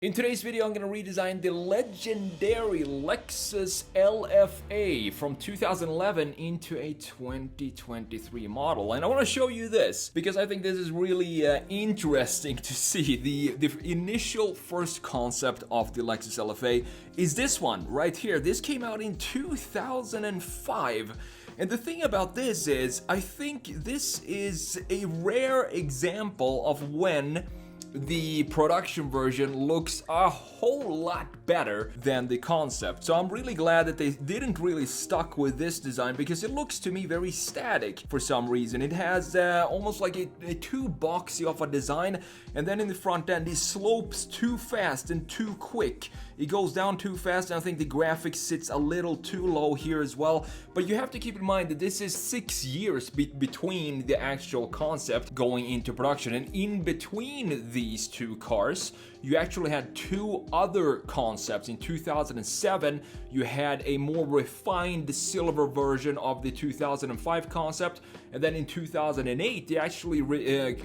In today's video, I'm going to redesign the legendary Lexus LFA from 2011 into a 2023 model. And I want to show you this because I think this is really interesting to see. The initial first concept of the Lexus LFA is this one right here. This came out in 2005. And the thing about this is, I think this is a rare example of when the production version looks a whole lot better than the concept. So I'm really glad that they didn't really stuck with this design because it looks to me very static for some reason. It has almost like a too boxy of a design, and then in the front end it slopes too fast and too quick. It goes down too fast, and I think the graphics sits a little too low here as well. But you have to keep in mind that this is 6 years between the actual concept going into production, and in between these two cars you actually had two other concepts. In 2007 you had a more refined silver version of the 2005 concept, and then in 2008 they actually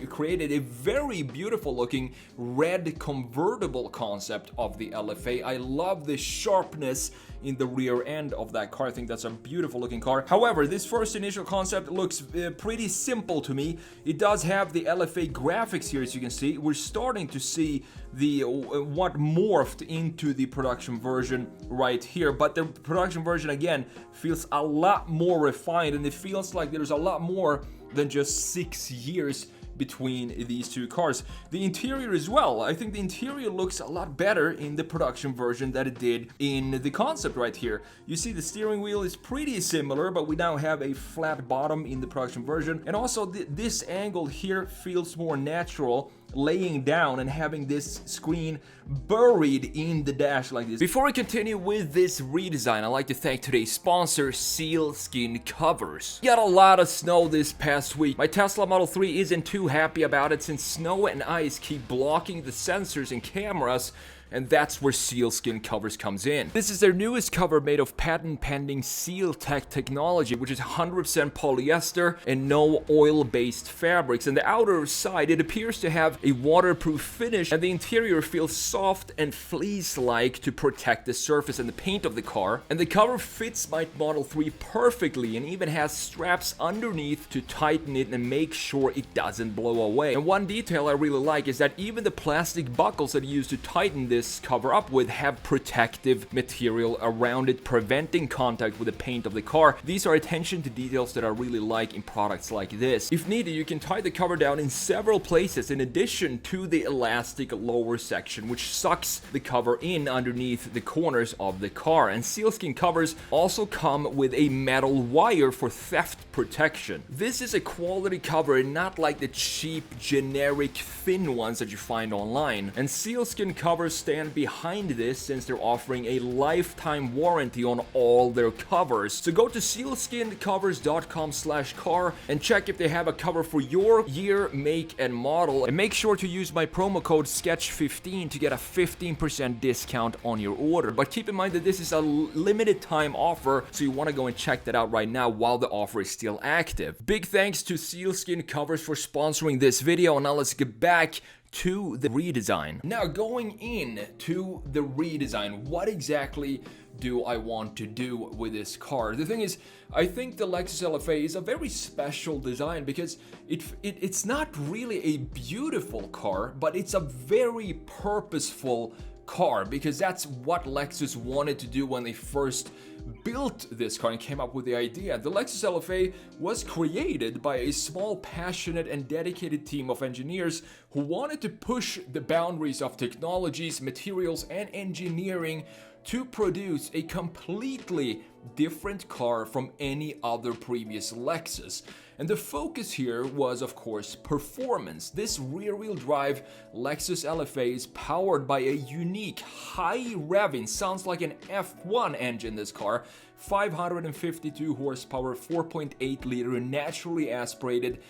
created a very beautiful looking red convertible concept of the LFA. I love the sharpness in the rear end of that car. I think that's a beautiful looking car. However, this first initial concept looks pretty simple to me. It does have the LFA graphics here, as you can see. We're starting to see the what morphed into the production version right here, but the production version again feels a lot more refined, and it feels like there's a lot more than just 6 years between these two cars. The interior as well, I think the interior looks a lot better in the production version than it did in the concept right here. You see the steering wheel is pretty similar, but we now have a flat bottom in the production version, and also this angle here feels more natural, laying down and having this screen buried in the dash like this. Before we continue with this redesign, I'd like to thank today's sponsor, Sealskin Covers. We got a lot of snow this past week. My Tesla Model 3 isn't too happy about it since snow and ice keep blocking the sensors and cameras, and that's where Sealskin Covers comes in. This is their newest cover made of patent-pending SealTech technology, which is 100% polyester and no oil-based fabrics. And the outer side, it appears to have a waterproof finish, and the interior feels soft and fleece-like to protect the surface and the paint of the car. And the cover fits my Model 3 perfectly, and even has straps underneath to tighten it and make sure it doesn't blow away. And one detail I really like is that even the plastic buckles that are used to tighten this cover up with have protective material around it, preventing contact with the paint of the car. These are attention to details that I really like in products like this. If needed, you can tie the cover down in several places in addition to the elastic lower section, which sucks the cover in underneath the corners of the car. And Sealskin covers also come with a metal wire for theft protection. This is a quality cover and not like the cheap generic thin ones that you find online. And Sealskin covers stand behind this since they're offering a lifetime warranty on all their covers. So go to sealskincovers.com/car and check if they have a cover for your year, make, and model. And make sure to use my promo code SKETCH15 to get a 15% discount on your order. But keep in mind that this is a limited time offer, so you want to go and check that out right now while the offer is still active. Big thanks to Sealskin Covers for sponsoring this video, and now let's get back to the redesign. Now, going in to the redesign, what exactly do I want to do with this car? The thing is, I think the Lexus LFA is a very special design because it's not really a beautiful car, but it's a very purposeful car, because that's what Lexus wanted to do when they first built this car and came up with the idea. The Lexus LFA was created by a small, passionate, and dedicated team of engineers who wanted to push the boundaries of technologies, materials, and engineering to produce a completely different car from any other previous Lexus. And the focus here was, of course, performance. This rear-wheel drive Lexus LFA is powered by a unique high-revving, sounds like an F1 engine, this car, 552 horsepower, 4.8 liter naturally aspirated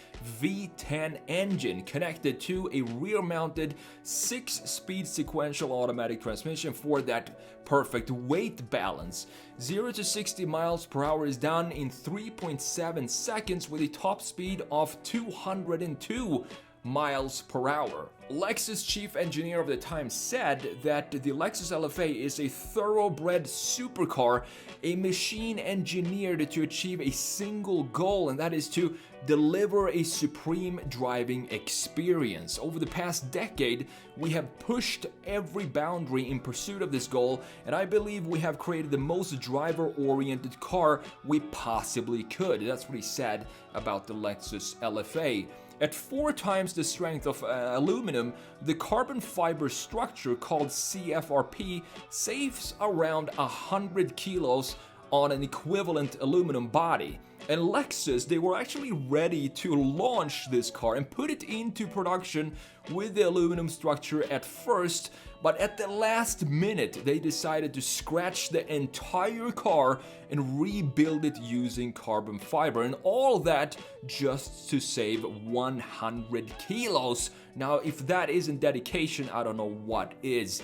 V10 engine connected to a rear-mounted 6-speed sequential automatic transmission for that perfect weight balance. 0 to 60 miles per hour is done in 3.7 seconds with a top speed of 202 miles per hour. Lexus chief engineer of the time said that the Lexus LFA is a thoroughbred supercar, a machine engineered to achieve a single goal, and that is to deliver a supreme driving experience. Over the past decade, we have pushed every boundary in pursuit of this goal, and I believe we have created the most driver-oriented car we possibly could. That's what he said about the Lexus LFA. At 4 times the strength of aluminum, the carbon fiber structure called CFRP saves around 100 kilos on an equivalent aluminum body. And Lexus, they were actually ready to launch this car and put it into production with the aluminum structure at first, but at the last minute they decided to scratch the entire car and rebuild it using carbon fiber, and all that just to save 100 kilos. Now, if that isn't dedication, I don't know what is.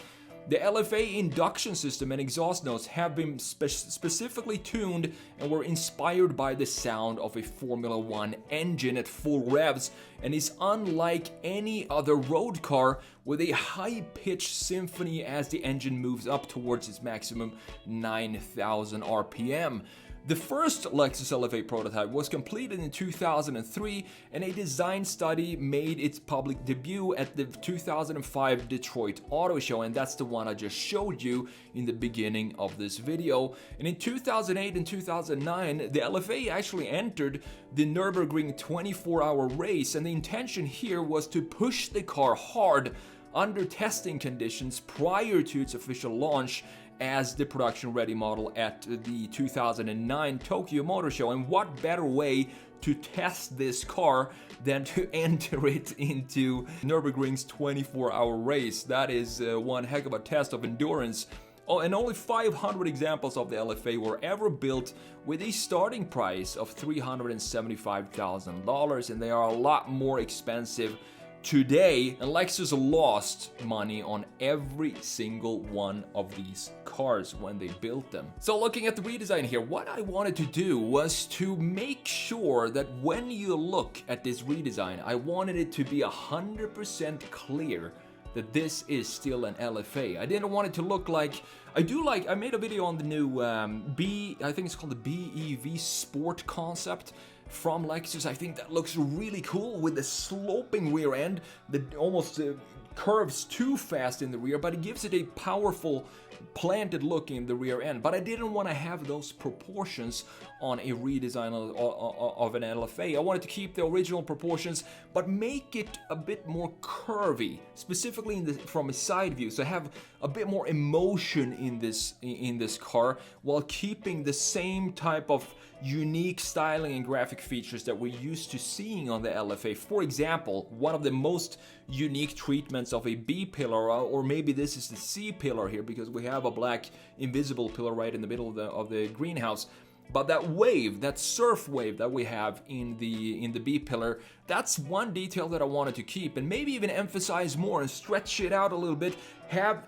The LFA induction system and exhaust notes have been specifically tuned and were inspired by the sound of a Formula One engine at full revs, and is unlike any other road car with a high-pitched symphony as the engine moves up towards its maximum 9,000 RPM. The first Lexus LFA prototype was completed in 2003, and a design study made its public debut at the 2005 Detroit Auto Show, and that's the one I just showed you in the beginning of this video. And in 2008 and 2009, the LFA actually entered the Nürburgring 24-hour race, and the intention here was to push the car hard under testing conditions prior to its official launch as the production-ready model at the 2009 Tokyo Motor Show. And what better way to test this car than to enter it into Nürburgring's 24-hour race? That is one heck of a test of endurance. Oh, and only 500 examples of the LFA were ever built with a starting price of $375,000, and they are a lot more expensive today, and Lexus lost money on every single one of these cars when they built them. So looking at the redesign here, what I wanted to do was to make sure that when you look at this redesign, I wanted it to be 100% clear that this is still an LFA. I didn't want it to look like, I made a video on the new I think it's called the BEV Sport concept from Lexus. I think that looks really cool with the sloping rear end that almost curves too fast in the rear, but it gives it a powerful planted look in the rear end. But I didn't want to have those proportions on a redesign of an LFA. I wanted to keep the original proportions, but make it a bit more curvy, specifically from a side view, so have a bit more emotion in this car, while keeping the same type of unique styling and graphic features that we're used to seeing on the LFA. For example, one of the most unique treatments of a B pillar, or maybe this is the C pillar here, because we have a black invisible pillar right in the middle of the greenhouse. But that wave, that surf wave that we have in the B pillar, that's one detail that I wanted to keep, and maybe even emphasize more and stretch it out a little bit. Have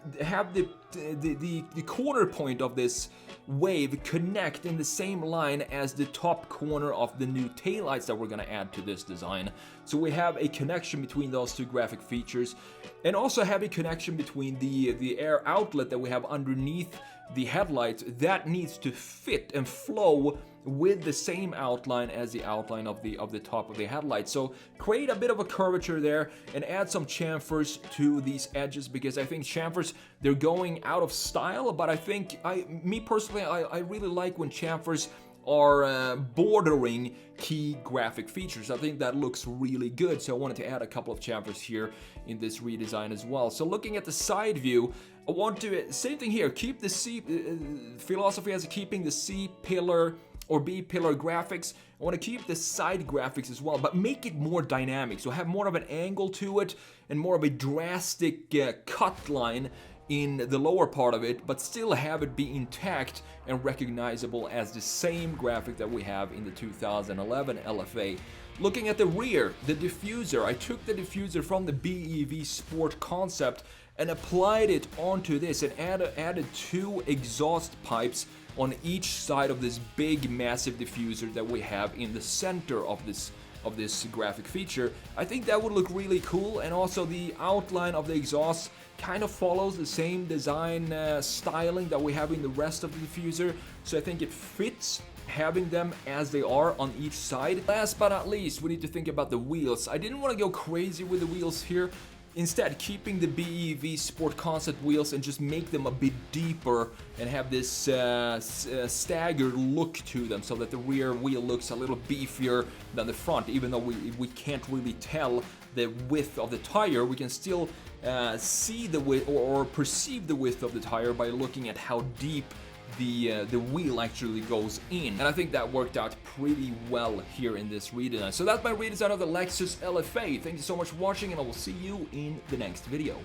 the corner point of this wave connect in the same line as the top corner of the new taillights that we're going to add to this design. So we have a connection between those two graphic features, and also have a connection between the air outlet that we have underneath the headlights that needs to fit and flow with the same outline as the outline of the top of the headlight. So create a bit of a curvature there and add some chamfers to these edges, because I think chamfers, they're going out of style, but I think me personally I really like when chamfers are bordering key graphic features. I think that looks really good, so I wanted to add a couple of chamfers here in this redesign as well. So looking at the side view, I want to, same thing here, keep the C philosophy as keeping the C pillar or B pillar graphics. I want to keep the side graphics as well, but make it more dynamic, so have more of an angle to it and more of a drastic cut line in the lower part of it, but still have it be intact and recognizable as the same graphic that we have in the 2011 LFA. Looking at the rear, the diffuser, I took the diffuser from the BEV Sport concept and applied it onto this, and added 2 exhaust pipes on each side of this big massive diffuser that we have in the center of this of this graphic feature. I think that would look really cool, and also the outline of the exhaust kind of follows the same design styling that we have in the rest of the diffuser, so I think it fits having them as they are on each side. Last but not least, we need to think about the wheels. I didn't want to go crazy with the wheels here. Instead, keeping the BEV Sport Concept wheels and just make them a bit deeper and have this staggered look to them, so that the rear wheel looks a little beefier than the front. Even though we can't really tell the width of the tire, we can still see the width or perceive the width of the tire by looking at how deep the wheel actually goes in, and I think that worked out pretty well here in this redesign. So that's my redesign of the Lexus LFA. Thank you so much for watching, and I will see you in the next video.